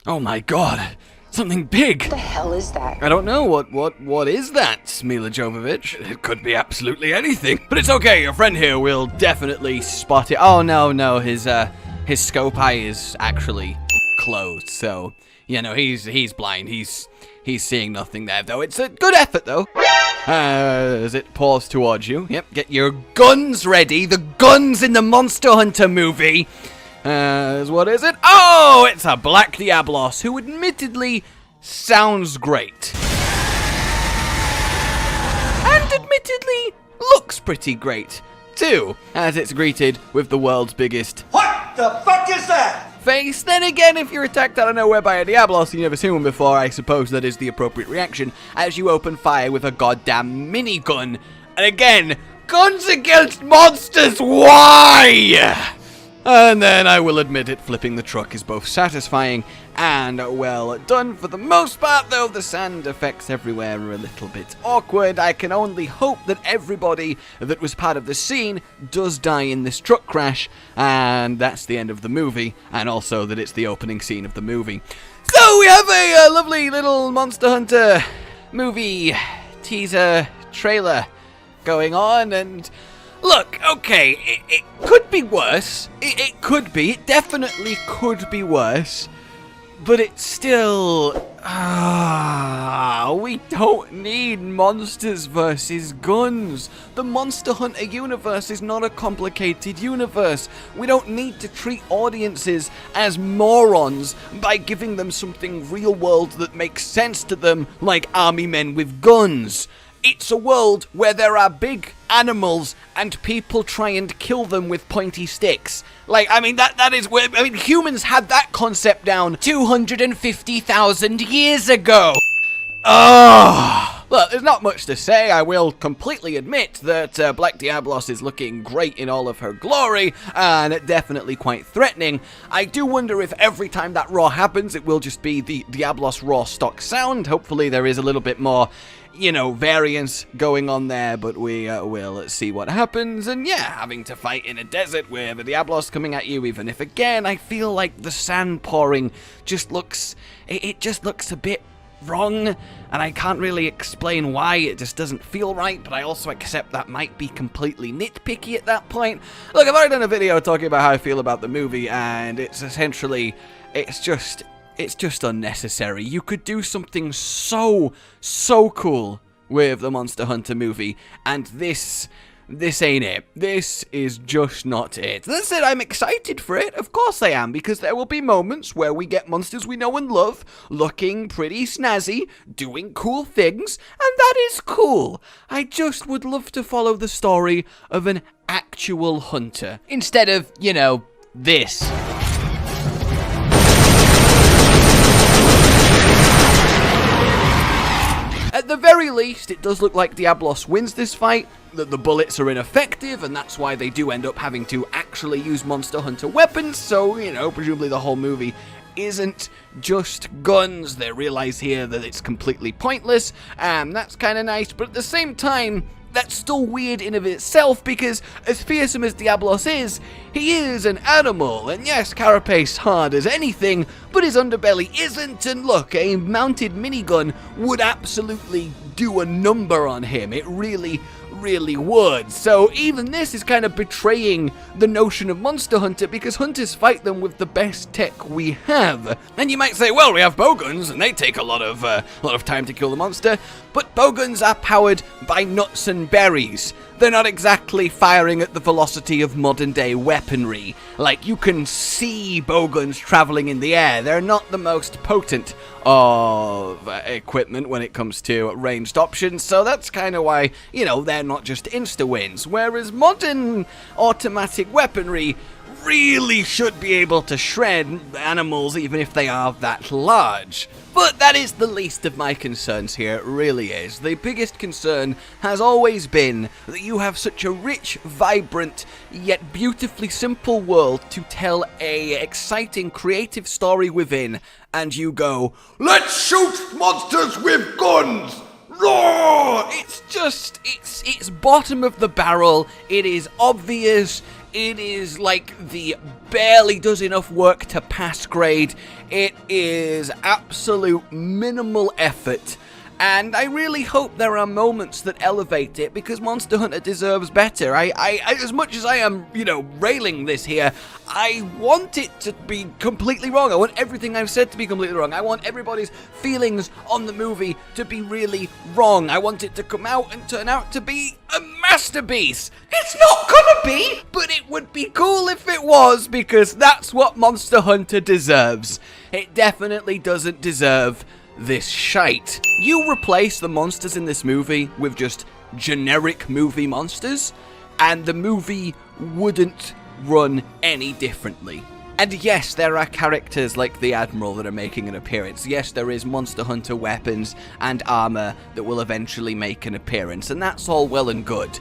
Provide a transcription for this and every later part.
Oh my god, something big! What the hell is that? I don't know, what is that, Mila Jovovich? It could be absolutely anything. But it's okay, your friend here will definitely spot it. Oh no, his scope eye is actually closed, so, you know, he's blind, he's seeing nothing there, though. It's a good effort, though. As it paws towards you. Yep, get your guns ready. The guns in the Monster Hunter movie. What is it? Oh, it's a Black Diablos, who admittedly sounds great. And admittedly looks pretty great, too, as it's greeted with the world's biggest What the fuck is that? face. Then again, if you're attacked out of nowhere by a Diablos and you've never seen one before, I suppose that is the appropriate reaction as you open fire with a goddamn minigun. And again, guns against monsters, why? And then I will admit it, flipping the truck is both satisfying and well done. For the most part, though, the sand effects everywhere are a little bit awkward. I can only hope that everybody that was part of the scene does die in this truck crash, and that's the end of the movie, and also that it's the opening scene of the movie. So we have a lovely little Monster Hunter movie teaser trailer going on, and look, okay, it could be worse. It could be. It definitely could be worse. But it's still... we don't need monsters versus guns. The Monster Hunter universe is not a complicated universe. We don't need to treat audiences as morons by giving them something real world that makes sense to them, like army men with guns. It's a world where there are big animals and people try and kill them with pointy sticks. Like, I mean, that is where, I mean, humans had that concept down 250,000 years ago. Well, there's not much to say. I will completely admit that Black Diablos is looking great in all of her glory, and definitely quite threatening. I do wonder if every time that roar happens, it will just be the Diablos roar stock sound. Hopefully there is a little bit more, you know, variance going on there, but we will see what happens. And yeah, having to fight in a desert with a Diablos coming at you, even if again, I feel like the sand pouring just looks, it just looks a bit wrong, and I can't really explain why. It just doesn't feel right, but I also accept that might be completely nitpicky at that point. Look, I've already done a video talking about how I feel about the movie, and it's essentially, it's just unnecessary. You could do something so cool with the Monster Hunter movie, and this ain't it. This is just not it. That said, I'm excited for it. Of course I am, because there will be moments where we get monsters we know and love, looking pretty snazzy, doing cool things, and that is cool. I just would love to follow the story of an actual hunter, instead of, you know, this. At the very least, it does look like Diablos wins this fight, that the bullets are ineffective, and that's why they do end up having to actually use Monster Hunter weapons, so, you know, presumably the whole movie isn't just guns. They realize here that it's completely pointless, and that's kind of nice, but at the same time, that's still weird in of itself, because as fearsome as Diablos is, he is an animal, and yes, carapace hard as anything, but his underbelly isn't, and look, a mounted minigun would absolutely do a number on him. It really would. So even this is kind of betraying the notion of Monster Hunter, because hunters fight them with the best tech we have. And you might say, well, we have bowguns and they take a lot of time to kill the monster, but bowguns are powered by nuts and berries. They're not exactly firing at the velocity of modern day weaponry. Like, you can see bowguns traveling in the air. They're not the most potent of equipment when it comes to ranged options, so that's kind of why, you know, they're not just insta-wins, whereas modern automatic weaponry really should be able to shred animals even if they are that large. But that is the least of my concerns here, it really is. The biggest concern has always been that you have such a rich, vibrant, yet beautifully simple world to tell a exciting, creative story within, and you go, let's shoot monsters with guns! Roar! It's just, it's bottom of the barrel, it is obvious, It is like the barely does enough work to pass grade. It is absolute minimal effort. And I really hope there are moments that elevate it, because Monster Hunter deserves better. I as much as I am, railing this here, I want it to be completely wrong. I want everything I've said to be completely wrong. I want everybody's feelings on the movie to be really wrong. I want it to come out and turn out to be a masterpiece. It's not gonna be, but it would be cool if it was, because that's what Monster Hunter deserves. It definitely doesn't deserve this shite. You replace the monsters in this movie with just generic movie monsters, and the movie wouldn't run any differently. And yes, there are characters like the Admiral that are making an appearance. Yes, there is Monster Hunter weapons and armor that will eventually make an appearance, and that's all well and good.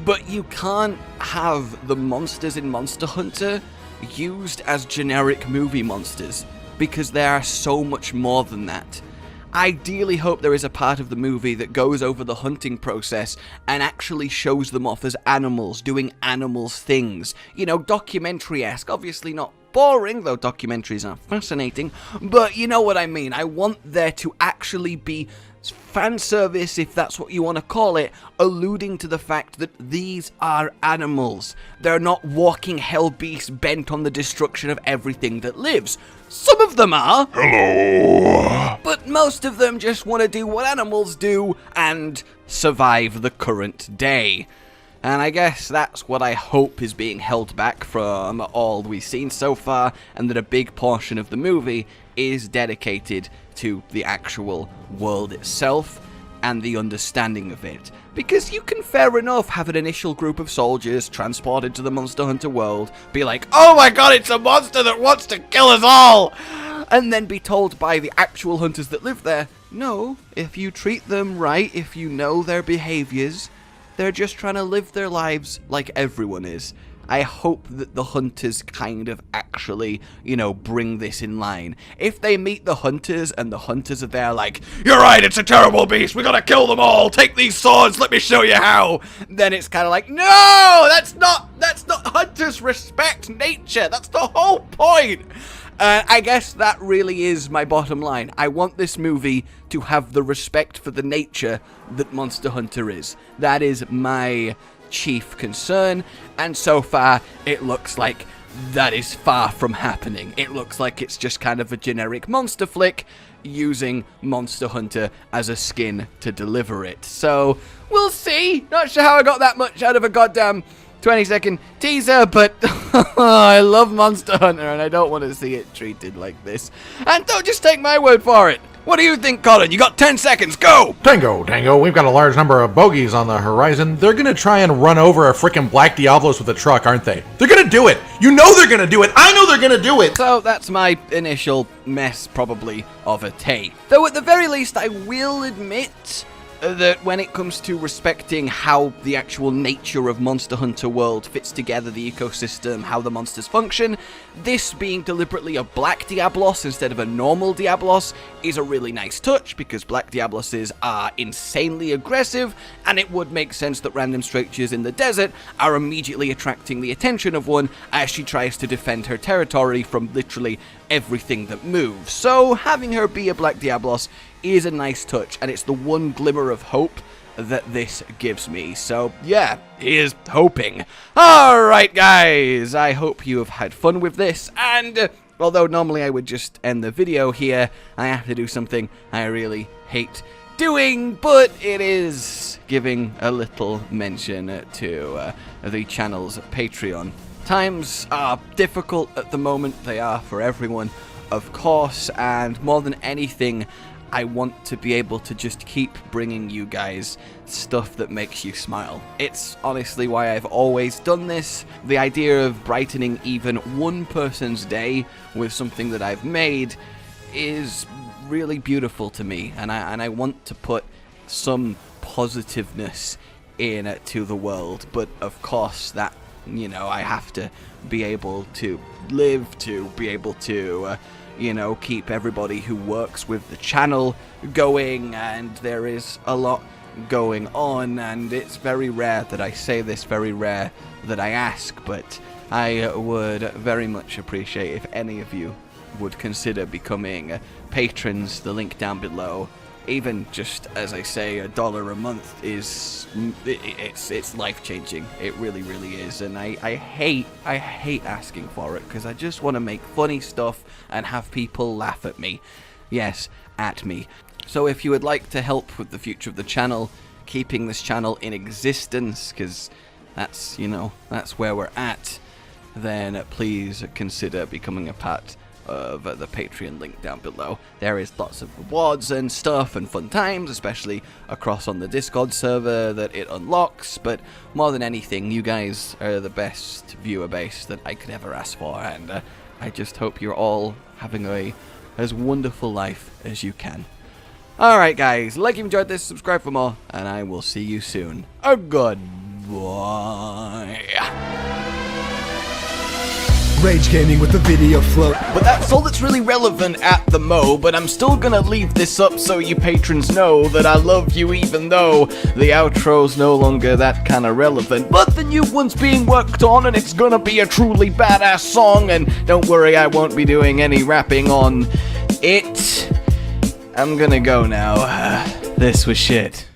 But you can't have the monsters in Monster Hunter used as generic movie monsters, because they are so much more than that. I ideally hope there is a part of the movie that goes over the hunting process and actually shows them off as animals, doing animals things. Documentary-esque. Obviously not boring, though documentaries are fascinating, but you know what I mean. I want there to actually be fan service, if that's what you want to call it, alluding to the fact that these are animals. They're not walking hell beasts bent on the destruction of everything that lives. Some of them are. Hello. But most of them just want to do what animals do and survive the current day. And I guess that's what I hope is being held back from all we've seen so far, and that a big portion of the movie is dedicated to the actual world itself and the understanding of it. Because you can fair enough have an initial group of soldiers transported to the Monster Hunter world, be like, oh my god, it's a monster that wants to kill us all! And then be told by the actual hunters that live there, no, if you treat them right, if you know their behaviors, they're just trying to live their lives like everyone is. I hope that the hunters kind of actually, bring this in line. If they meet the hunters and the hunters are there like, you're right, it's a terrible beast, we gotta kill them all, take these swords, let me show you how, then it's kind of like, no, that's not, hunters respect nature, that's the whole point. I guess that really is my bottom line. I want this movie to have the respect for the nature that Monster Hunter is. That is my chief concern, and so far it looks like that is far from happening. It looks like it's just kind of a generic monster flick using Monster Hunter as a skin to deliver it. So we'll see. Not sure how I got that much out of a goddamn 20-second teaser, but I love Monster Hunter and I don't want to see it treated like this. And don't just take my word for it. What do you think, Colin? You got 10 seconds, go! Tango, we've got a large number of bogeys on the horizon. They're gonna try and run over a frickin' Black Diablos with a truck, aren't they? They're gonna do it! You know they're gonna do it! I know they're gonna do it! So that's my initial mess, probably, of a take. Though at the very least, I will admit that when it comes to respecting how the actual nature of Monster Hunter World fits together, the ecosystem, how the monsters function, this being deliberately a Black Diablos instead of a normal Diablos is a really nice touch, because Black Diabloses are insanely aggressive, and it would make sense that random strangers in the desert are immediately attracting the attention of one as she tries to defend her territory from literally everything that moves. So having her be a Black Diablos is a nice touch, and it's the one glimmer of hope that this gives me. So yeah, here's hoping. Alright guys, I hope you have had fun with this, and although normally I would just end the video here, I have to do something I really hate doing, but it is giving a little mention to the channel's Patreon. Times are difficult at the moment, they are for everyone, of course, and more than anything, I want to be able to just keep bringing you guys stuff that makes you smile. It's honestly why I've always done this. The idea of brightening even one person's day with something that I've made is really beautiful to me, and I want to put some positiveness in to the world, but of course that, I have to be able to live, to be able to keep everybody who works with the channel going, and there is a lot going on, and it's very rare that I say this, very rare that I ask, but I would very much appreciate if any of you would consider becoming patrons. The link down below. Even just, as I say, $1 a month is, it's life-changing. It really, really is. And I hate asking for it, because I just want to make funny stuff and have people laugh at me. Yes, at me. So if you would like to help with the future of the channel, keeping this channel in existence, because that's, you know, that's where we're at, then please consider becoming a part of the Patreon link down below. There is lots of rewards and stuff and fun times, especially across on the Discord server that it unlocks, but more than anything, you guys are the best viewer base that I could ever ask for, and I just hope you're all having as wonderful life as you can. Alright guys, like if you enjoyed this, subscribe for more, and I will see you soon. Goodbye. Rage Gaming with the video flow. But that's all that's really relevant at the mo, but I'm still gonna leave this up so you patrons know that I love you, even though the outro's no longer that kind of relevant. But the new one's being worked on, and it's gonna be a truly badass song, and don't worry, I won't be doing any rapping on it. I'm gonna go now. This was shit.